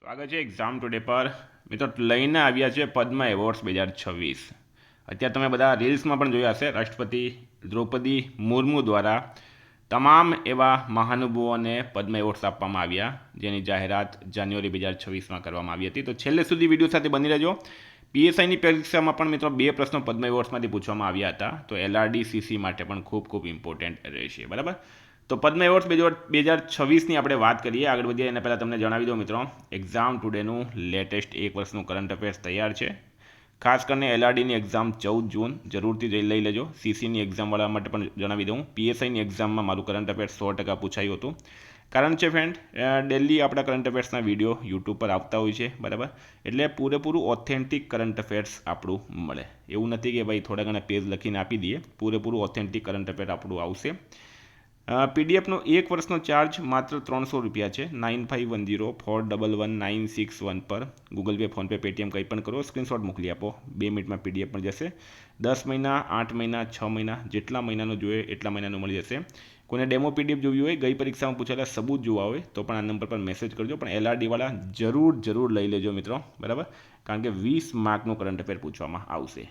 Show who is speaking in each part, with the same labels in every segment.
Speaker 1: સ્વાગત છે exam today પર મિત્રો લઈને આવ્યા છે પદ્મ એવોર્ડ્સ 2026। અત્યારે તમે બધા રીલ્સમાં પણ જોયા હશે, રાષ્ટ્રપતિ દ્રૌપદી મુર્મુ દ્વારા તમામ એવા મહાનુભાવોને પદ્મ એવોર્ડ્સ આપવામાં આવ્યા, જેની જાહેરાત જાન્યુઆરી 2026માં કરવામાં આવી હતી। તો છેલ્લે સુધી વિડીયો સાથે બની રહેજો। પીએસઆઈની પરીક્ષામાં પણ મિત્રો 2 પ્રશ્નો પદ્મ એવોર્ડ્સમાંથી પૂછવામાં આવ્યા હતા, તો એલઆરડીસીસી માટે પણ ખૂબ ઇમ્પોર્ટન્ટ રહેશે, બરાબર। તો પદ્મ એવોર્ડ્સ 2026ની આપણે વાત કરીએ। આગળ વધીએ એના પહેલાં તમને જણાવી દઉં મિત્રો, એક્ઝામ ટુડેનું લેટેસ્ટ 1 વર્ષનું કરંટ અફેર્સ તૈયાર છે। ખાસ કરીને એલઆરડીની એક્ઝામ 14 જૂન જરૂરથી લઈ લેજો। સીસીની એક્ઝામવાળા માટે પણ જણાવી દઉં, પીએસઆઈની એક્ઝામમાં મારું કરંટ અફેર્સ 100% પૂછાયું હતું। કારણ છે ફ્રેન્ડ, ડેલી આપણા કરંટ અફેર્સના વિડીયો યુટ્યુબ પર આવતા હોય છે, બરાબર। એટલે પૂરેપૂરું ઓથેન્ટિક કરંટ અફેર્સ આપણું મળે, એવું નથી કે ભાઈ થોડા ઘણા પેજ લખીને આપી દઈએ, પૂરેપૂરું ઓથેન્ટિક કરંટ અફેર આપણું આવશે। પીડીએફનો 1 વર્ષનો ચાર્જ માત્ર 300 રૂપિયા છે। 9510411961 પર ગૂગલ પે, ફોનપે, પેટીએમ કંઈ પણ કરો, સ્ક્રીનશોટ મોકલી આપો, 2 મિનિટમાં પીડીએફ મળી જશે। 10 મહિના, 8 મહિના, 6 મહિના, જેટલા મહિનાનું જોઈએ એટલા મહિનાનું મળી જશે। કોઈને ડેમો પીડીએફ જોવી હોય, ગઈ પરીક્ષામાં પૂછેલા સબૂત જોવા હોય તો પણ આ નંબર પર મેસેજ કરજો, પણ એલઆરડીવાળા જરૂર લઈ લેજો મિત્રો, બરાબર, કારણ કે 20 માર્કનું કરંટ અફેર પૂછવામાં આવશે।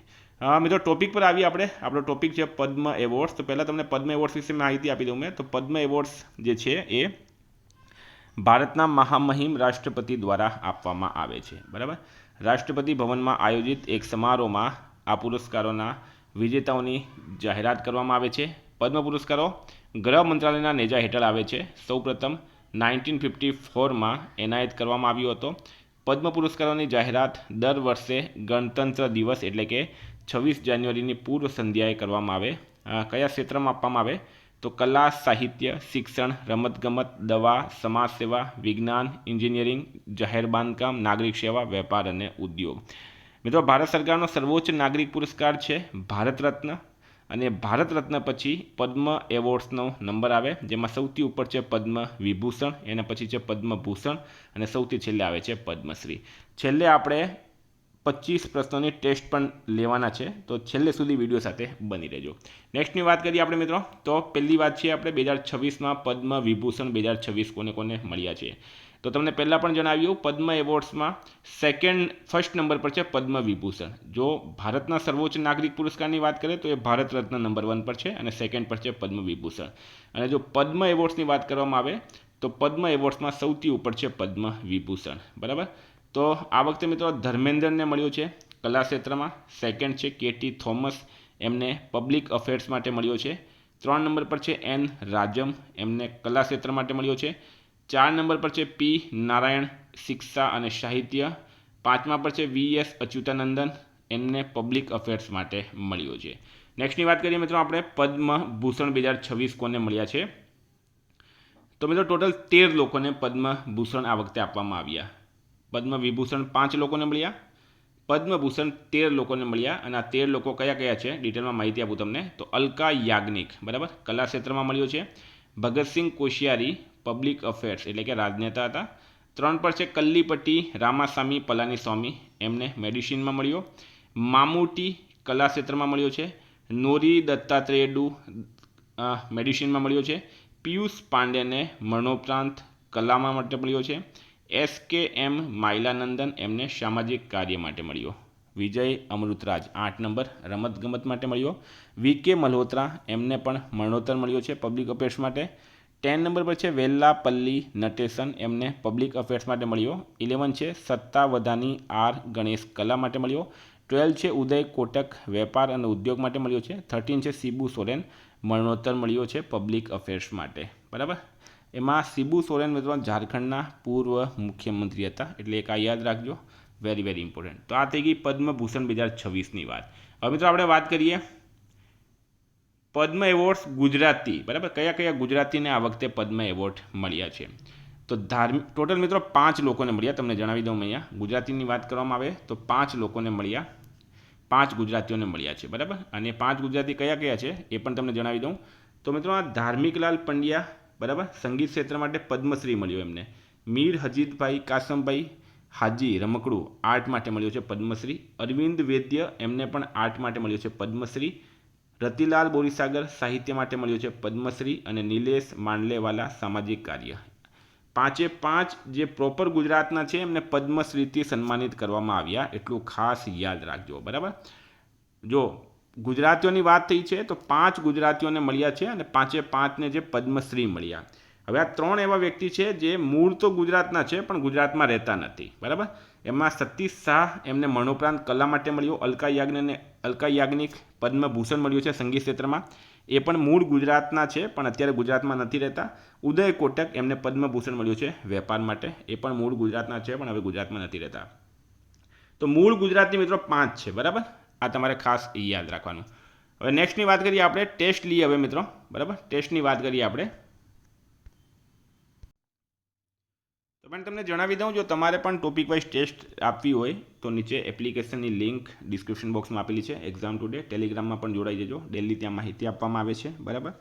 Speaker 1: મિત્રો ટોપિક પર આવીએ આપણે। આપણો ટોપિક છે પદ્મ એવોર્ડ્સ। તો પહેલાં તમને પદ્મ એવોર્ડ્સ વિશે માહિતી આપી દઉં મેં। તો પદ્મ એવોર્ડ્સ જે છે એ ભારતના મહામહિમ રાષ્ટ્રપતિ દ્વારા આપવામાં આવે છે, બરાબર। રાષ્ટ્રપતિ ભવનમાં આયોજિત એક સમારોહમાં આ પુરસ્કારોના વિજેતાઓની જાહેરાત કરવામાં આવે છે। પદ્મ પુરસ્કારો ગૃહ મંત્રાલયના નેજા હેઠળ આવે છે। સૌપ્રથમ 1954માં એનાયત કરવામાં આવ્યો હતો। પદ્મ પુરસ્કારોની જાહેરાત દર વર્ષે ગણતંત્ર દિવસ એટલે કે 26 જાન્યુઆરીની પૂર્વ સંધ્યાએ કરવામાં આવે। કયા ક્ષેત્રમાં આપવામાં આવે? તો કલા, સાહિત્ય, શિક્ષણ, રમતગમત, દવા, સમાજ સેવા, વિજ્ઞાન, એન્જિનિયરિંગ, જાહેર બાંધકામ, નાગરિક સેવા, વેપાર અને ઉદ્યોગ। મિત્રો ભારત સરકારનો સર્વોચ્ચ નાગરિક પુરસ્કાર છે ભારત રત્ન, અને ભારત રત્ન પછી પદ્મ એવોર્ડ્સનો નંબર આવે, જેમાં સૌથી ઉપર છે પદ્મ વિભૂષણ, એના પછી છે પદ્મભૂષણ, અને સૌથી છેલ્લે આવે છે પદ્મશ્રી। છેલ્લે આપણે 25 પ્રશ્નોની ટેસ્ટ પણ લેવાના છે, તો છેલ્લે સુધી વિડીયો સાથે બની રહેજો। નેક્સ્ટની વાત કરીએ આપણે મિત્રો, તો પહેલી વાત છે આપણે 2026માં પદ્મ વિભૂષણ 2026 કોને મળ્યા છે। તો તમને પહેલાં પણ જણાવ્યું, પદ્મ એવોર્ડ્સમાં ફર્સ્ટ નંબર પર છે પદ્મ વિભૂષણ। જો ભારતના સર્વોચ્ચ નાગરિક પુરસ્કારની વાત કરીએ તો એ ભારત રત્ન નંબર 1 પર છે, અને સેકન્ડ પર છે પદ્મ વિભૂષણ। અને જો પદ્મ એવોર્ડ્સની વાત કરવામાં આવે તો પદ્મ એવોર્ડ્સમાં સૌથી ઉપર છે પદ્મ વિભૂષણ, બરાબર। તો આ વખતે મિત્રો ધર્મેન્દ્રને મળ્યો છે કલા ક્ષેત્રમાં, સેકન્ડ છે કેટી થોમસ, એમને પબ્લિક અફેર્સ માટે મળ્યો છે। 3 નંબર પર છે એન રાજમ, એમને કલા ક્ષેત્ર માટે મળ્યો છે। 4 નંબર પર છે પી નારાયણ, શિક્ષા અને સાહિત્ય। 5મા પર છે વીએસ અચ્યુતાનંદન, એમને પબ્લિક અફેર્સ માટે મળ્યો છે। નેક્સ્ટની વાત કરીએ મિત્રો આપણે, પદ્મભૂષણ 2026 કોને મળ્યા છે? તો મિત્રો ટોટલ 13 લોકોને પદ્મભૂષણ આ વખતે આપવામાં આવ્યા। પદ્મ વિભૂષણ 5 લોકોને મળ્યા, પદ્મભૂષણ 13 લોકોને મળ્યા, અને આ 13 લોકો કયા છે ડિટેલમાં માહિતી આપું તમને। તો અલકા યાજ્ઞિક, બરાબર, કલા ક્ષેત્રમાં મળ્યો છે। ભગતસિંહ કોશિયારી, પબ્લિક અફેર્સ એટલે કે રાજનેતા હતા। 3 પર છે કલ્લીપટ્ટી રામાસામી પલાનીસ્વામી, એમને મેડિસિનમાં મળ્યો। મામૂટી કલા ક્ષેત્રમાં મળ્યો છે। નોરી દત્તાત્રેયડુ મેડિસિનમાં મળ્યો છે। પિયુષ પાંડેને મરણોપરાંત કલામાં માટે મળ્યો છે। SKM માઇલાનંદન, એમને સામાજિક કાર્ય માટે મળ્યો। વિજય અમૃતરાજ 8 નંબર રમતગમત માટે મળ્યો। VK મલ્હોત્રા, એમને પણ મરણોત્તર મળ્યો છે પબ્લિક અફેર્સ માટે। 10 નંબર પર છે વેલ્લાપલ્લી નટેશન, એમને પબ્લિક અફેર્સ માટે મળ્યો। 11 છે સત્તાવધાની આર ગણેશ, કલા માટે મળ્યો। 12 છે ઉદય કોટક, વેપાર અને ઉદ્યોગ માટે મળ્યો છે। 13 છે શિબુ સોરેન, મરણોત્તર મળ્યો છે પબ્લિક અફેર્સ માટે, બરાબર। એમાં શિબુ સોરેન મિત્રો ઝારખંડના પૂર્વ મુખ્યમંત્રી હતા, એટલે એક આ યાદ રાખજો, વેરી ઇમ્પોર્ટન્ટ। તો આ થઈ ગઈ પદ્મભૂષણ 2026ની વાત। હવે મિત્રો આપણે વાત કરીએ પદ્મ એવોર્ડ્સ ગુજરાતી, બરાબર, કયા ગુજરાતીને આ વખતે પદ્મ એવોર્ડ મળ્યા છે? તો ટોટલ મિત્રો 5 લોકોને મળ્યા, તમને જણાવી દઉં અહીંયા। ગુજરાતીની વાત કરવામાં આવે તો 5 લોકોને મળ્યા, 5 ગુજરાતીઓને મળ્યા છે, બરાબર। અને 5 ગુજરાતી કયા છે એ પણ તમને જણાવી દઉં। તો મિત્રો આ ધાર્મિકલાલ પંડ્યા, બરાબર, સંગીત ક્ષેત્ર માટે પદ્મશ્રી મળ્યો એમને। મીર હજીતભાઈ કાસમભાઈ હાજી રમકડું, આર્ટ માટે મળ્યો છે પદ્મશ્રી। અરવિંદ વૈદ્ય, એમને પણ આર્ટ માટે મળ્યો છે પદ્મશ્રી। રતિલાલ બોરીસાગર સાહિત્ય માટે મળ્યો છે પદ્મશ્રી। અને નિલેશ માંડલેવાલા સામાજિક કાર્ય, 5 જે પ્રોપર ગુજરાતના છે એમને પદ્મશ્રીથી સન્માનિત કરવામાં આવ્યા, એટલું ખાસ યાદ રાખજો, બરાબર. જો ગુજરાતીઓની વાત થઈ છે તો 5 ગુજરાતીઓને મળ્યા છે અને 5ને જે પદ્મશ્રી મળ્યા. હવે આ 3 એવા વ્યક્તિ છે જે મૂળ તો ગુજરાતના છે પણ ગુજરાતમાં રહેતા નથી, બરાબર. એમાં સતીશ શાહ એમને મરણોપરાંત કલા માટે મળ્યો. અલકા યાજ્ઞિક પદ્મભૂષણ મળ્યું છે સંગીત ક્ષેત્રમાં, એ પણ મૂળ ગુજરાતના છે પણ અત્યારે ગુજરાતમાં નથી રહેતા. ઉદય કોટક એમને પદ્મભૂષણ મળ્યું છે વેપાર માટે, એ પણ મૂળ ગુજરાતના છે પણ હવે ગુજરાતમાં નથી રહેતા. તો મૂળ ગુજરાતની મિત્રો 5 છે, બરાબર. આ તમારે ખાસ યાદ રાખવાનું. હવે નેક્સ્ટની વાત કરીએ આપણે, ટેસ્ટ લઈએ હવે મિત્રો, બરાબર. ટેસ્ટની વાત કરીએ આપણે. તો પણ તમને જણાવી દઉં, જો તમારે પણ ટોપિક વાઇઝ ટેસ્ટ આપવી હોય તો નીચે એપ્લિકેશનની લિંક ડિસ્ક્રિપ્શન બોક્સમાં આપેલી છે, એક્ઝામ ટુડે. ટેલિગ્રામમાં પણ જોડાઈ જજો, ડેલી ત્યાં માહિતી આપવામાં આવે છે, બરાબર.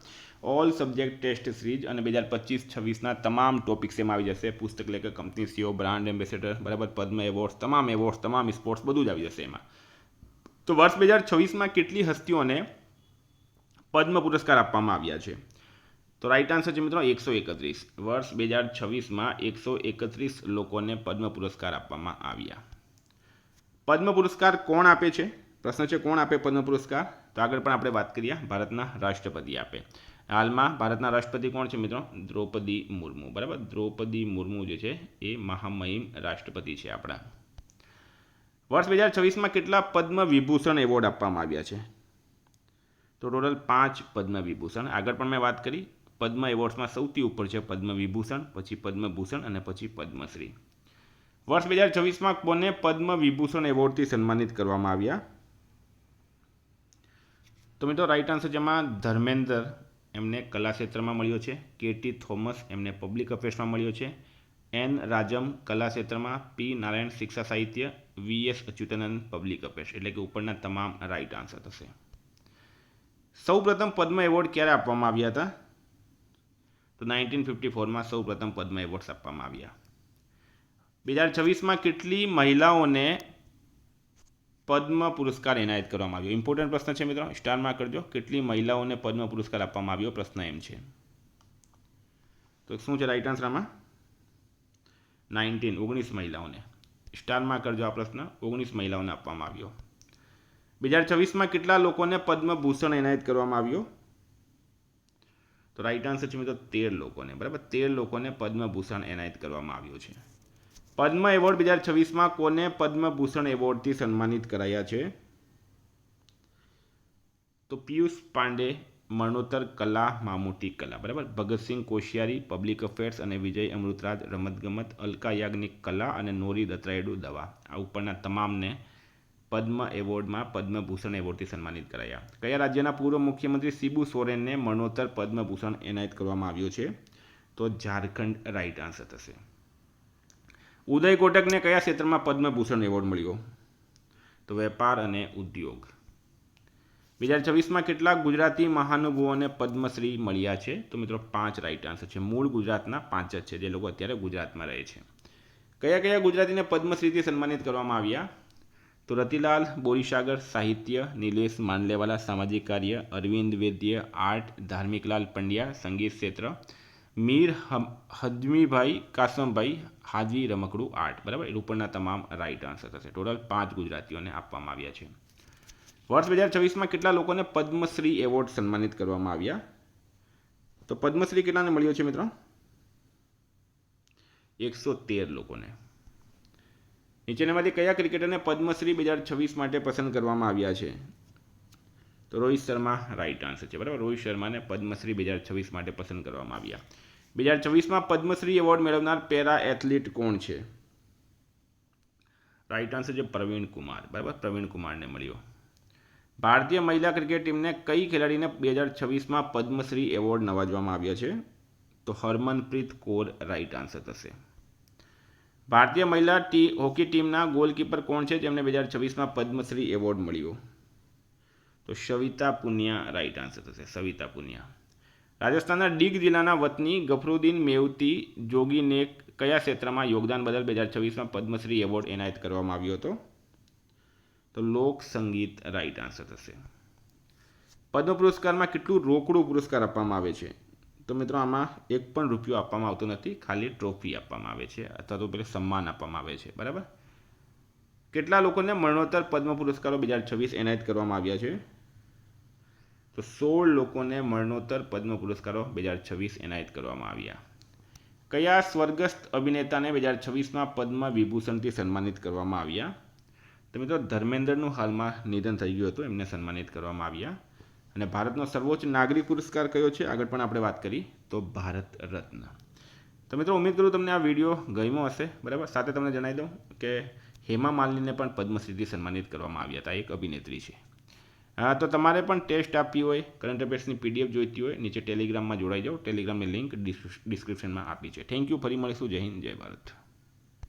Speaker 1: ઓલ સબ્જેક્ટ ટેસ્ટ સિરીઝ અને 2025-26ના તમામ ટોપિક્સ એમાં આવી જશે. પુસ્તક લેખક, કંપની સીઓ, બ્રાન્ડ એમ્બેસેડર, બરાબર, પદ્મ એવોર્ડ્સ, તમામ સ્પોર્ટ્સ બધું જ આવી જશે એમાં. તો વર્ષ 2026માં કેટલી હસ્તીઓને પદ્મ પુરસ્કાર આપવામાં આવ્યા છે? તો રાઈટ આન્સર છે મિત્રો 131. વર્ષ 2026માં 131 લોકોને પદ્મ પુરસ્કાર આપવામાં આવ્યા. પદ્મ પુરસ્કાર કોણ આપે છે? પ્રશ્ન છે કોણ આપે પદ્મ પુરસ્કાર? તો આગળ પણ આપણે વાત કરીએ, ભારતના રાષ્ટ્રપતિ આપે. હાલમાં ભારતના રાષ્ટ્રપતિ કોણ છે મિત્રો? દ્રૌપદી મુર્મુ, બરાબર. દ્રૌપદી મુર્મુ જે છે એ મહામહિમ રાષ્ટ્રપતિ છે આપણા. વર્ષ 2026માં કેટલા પદ્મ વિભૂષણ એવોર્ડ આપવામાં આવ્યા છે? તો ટોટલ 5 પદ્મ વિભૂષણ. આગળ પણ મેં વાત કરી, પદ્મ એવોર્ડ્સમાં સૌથી ઉપર છે પદ્મ વિભૂષણ, પછી પદ્મભૂષણ અને પછી પદ્મશ્રી. વર્ષ 2026માં કોને પદ્મ વિભૂષણ એવોર્ડથી સન્માનિત કરવામાં આવ્યા? તો મિત્રો રાઈટ આન્સર જેમાં ધર્મેન્દ્ર એમને કલા ક્ષેત્રમાં મળ્યો છે, કેટી થોમસ એમને પબ્લિક અફેર્સમાં મળ્યો છે, એન રાજમ કલા ક્ષેત્રમાં, પી નારાયણ શિક્ષા સાહિત્ય, વીએસ અચ્યુતાનંદ પબ્લિક અફેર્સ. એટલે કે ઉપરના તમામ રાઈટ આન્સર થશે. સૌપ્રથમ પદ્મ એવોર્ડ ક્યારે આપવામાં આવ્યા હતા? તો 1954માં સૌપ્રથમ પદ્મ એવોર્ડ્સ આપવામાં આવ્યા. 2026માં કેટલી મહિલાઓને પદ્મ પુરસ્કાર એનાયત કરવામાં આવ્યો? ઇમ્પોર્ટન્ટ પ્રશ્ન છે મિત્રો, સ્ટારમાં કરજો. કેટલી મહિલાઓને પદ્મ પુરસ્કાર આપવામાં આવ્યો? પ્રશ્ન એમ છે. તો શું છે રાઈટ આન્સર આમાં? 19 મહિલાઓને. સ્ટારમાં કરજો આ પ્રશ્ન. 19 મહિલાઓને આપવામાં આવ્યો. 2026માં કેટલા લોકોને પદ્મભૂષણ એનાયત કરવામાં આવ્યો? તો રાઈટ આન્સર છે મિત્રો 13 લોકોને, બરાબર. 13 લોકોને પદ્મભૂષણ એનાયત કરવામાં આવ્યો છે. પદ્મ એવોર્ડ 2026માં કોને પદ્મભૂષણ એવોર્ડથી સન્માનિત કરાયા છે? તો પિયુષ પાંડે મરણોત્તર કલા મામૂટી કલા, બરાબર. ભગતસિંહ કોશિયારી પબ્લિક અફેર્સ અને વિજય અમૃતરાજ રમતગમત, અલકા યાજ્ઞિક કલા અને નોરી દત્રાયડુ દવા. આ ઉપરના તમામને પદ્મ એવોર્ડમાં પદ્મભૂષણ એવોર્ડથી સન્માનિત કરાયા. કયા રાજ્યના પૂર્વ મુખ્યમંત્રી શિબુ સોરેનને મરણોત્તર પદ્મભૂષણ એનાયત કરવામાં આવ્યો છે? તો ઝારખંડ રાઈટ આન્સર થશે. ઉદય કોટકને કયા ક્ષેત્રમાં પદ્મભૂષણ એવોર્ડ મળ્યો? તો વેપાર અને ઉદ્યોગ. 2026માં કેટલાક ગુજરાતી મહાનુભાવોને પદ્મશ્રી મળ્યા છે? તો મિત્રો 5 રાઈટ આન્સર છે. મૂળ ગુજરાતના 5 જ છે જે લોકો અત્યારે ગુજરાતમાં રહે છે. કયા કયા ગુજરાતીને પદ્મશ્રીથી સન્માનિત કરવામાં આવ્યા? તો રતિલાલ બોરીસાગર સાહિત્ય, નિલેશ માંડલેવાલા સામાજિક કાર્ય, અરવિંદ વૈદ્ય આર્ટ, ધાર્મિકલાલ પંડ્યા સંગીત ક્ષેત્ર, મીર હજમીભાઈ કાસમભાઈ હાજી રમકડું આર્ટ, બરાબર. એ ઉપરના તમામ રાઈટ આન્સર થશે. ટોટલ 5 ગુજરાતીઓને આપવામાં આવ્યા છે. વર્ષ 2026માં કેટલા લોકોને પદ્મશ્રી એવોર્ડ સન્માનિત કરવામાં આવ્યા? તો પદ્મશ્રી કેટલાને મળ્યો છે મિત્રો? 113 લોકોને. નીચેનામાંથી કયા ક્રિકેટરને પદ્મશ્રી 2026 માટે પસંદ કરવામાં આવ્યા છે? તો રોહિત શર્મા રાઈટ આન્સર છે, બરાબર. રોહિત શર્માને પદ્મશ્રી 2026 માટે પસંદ કરવામાં આવ્યા. 2026માં પદ્મશ્રી એવોર્ડ મેળવનાર પેરા એથ્લીટ કોણ છે? રાઈટ આન્સર છે પ્રવીણ કુમાર, બરાબર. પ્રવીણ કુમારને મળ્યો. ભારતીય મહિલા ક્રિકેટ ટીમને કઈ ખેલાડીને 2026માં પદ્મશ્રી એવોર્ડ નવાજવામાં આવ્યા છે? તો હરમનપ્રીત કૌર રાઈટ આન્સર થશે. ભારતીય મહિલા હોકી ટીમના ગોલકીપર કોણ છે જેમને 2026માં પદ્મશ્રી એવોર્ડ મળ્યો? તો સવિતા પુનિયા રાઈટ આન્સર થશે. સવિતા પુનિયા. રાજસ્થાનના ડીગ જિલ્લાના વતની ગફરુદ્દીન મેવતી જોગીને કયા ક્ષેત્રમાં યોગદાન બદલ 2026માં પદ્મશ્રી એવોર્ડ એનાયત કરવામાં આવ્યો હતો? તો લોક સંગીત રાઈટ આન્સર થશે. પદ્મ પુરસ્કારમાં કેટલું રોકડું પુરસ્કાર આપવામાં આવે છે? તો મિત્રો આમાં એક પણ રૂપિયો આપવામાં આવતો નથી, ખાલી ટ્રોફી આપવામાં આવે છે અથવા તો પેલું સન્માન આપવામાં આવે છે, બરાબર. કેટલા લોકોને મરણોત્તર પદ્મ પુરસ્કારો 2026 એનાયત કરવામાં આવ્યા છે? તો 16 લોકોને મરણોત્તર પદ્મ પુરસ્કારો 2026 એનાયત કરવામાં આવ્યા. કયા સ્વર્ગસ્થ અભિનેતાને 2026માં પદ્મ વિભૂષણથી સન્માનિત કરવામાં આવ્યા? તો મિત્રો ધર્મેન્દ્રનું હાલમાં નિધન થઈ ગયું હતું, એમને સન્માનિત કરવામાં આવ્યા. અને ભારતનો સર્વોચ્ચ નાગરિક પુરસ્કાર કયો છે? આગળ પણ આપણે વાત કરી તો ભારત રત્ન. તો મિત્રો ઉમ્મીદ કરું તમને આ વિડીયો ગમ્યો હશે, બરાબર. સાથે તમને જણાવી દઉં કે હેમા માલિનીને પણ પદ્મશ્રીથી સન્માનિત કરવામાં આવ્યા હતા, એક અભિનેત્રી છે. તો તમારે પણ ટેસ્ટ આપવી હોય, કરંટ અફેર્સની PDF જોઈતી હોય, નીચે ટેલિગ્રામમાં જોડાઈ જાઓ. ટેલિગ્રામની લિંક ડિસ્ક્રિપ્શનમાં આપી છે. Thank you. ફરી મળીશું. જય હિન્દ, જય ભારત.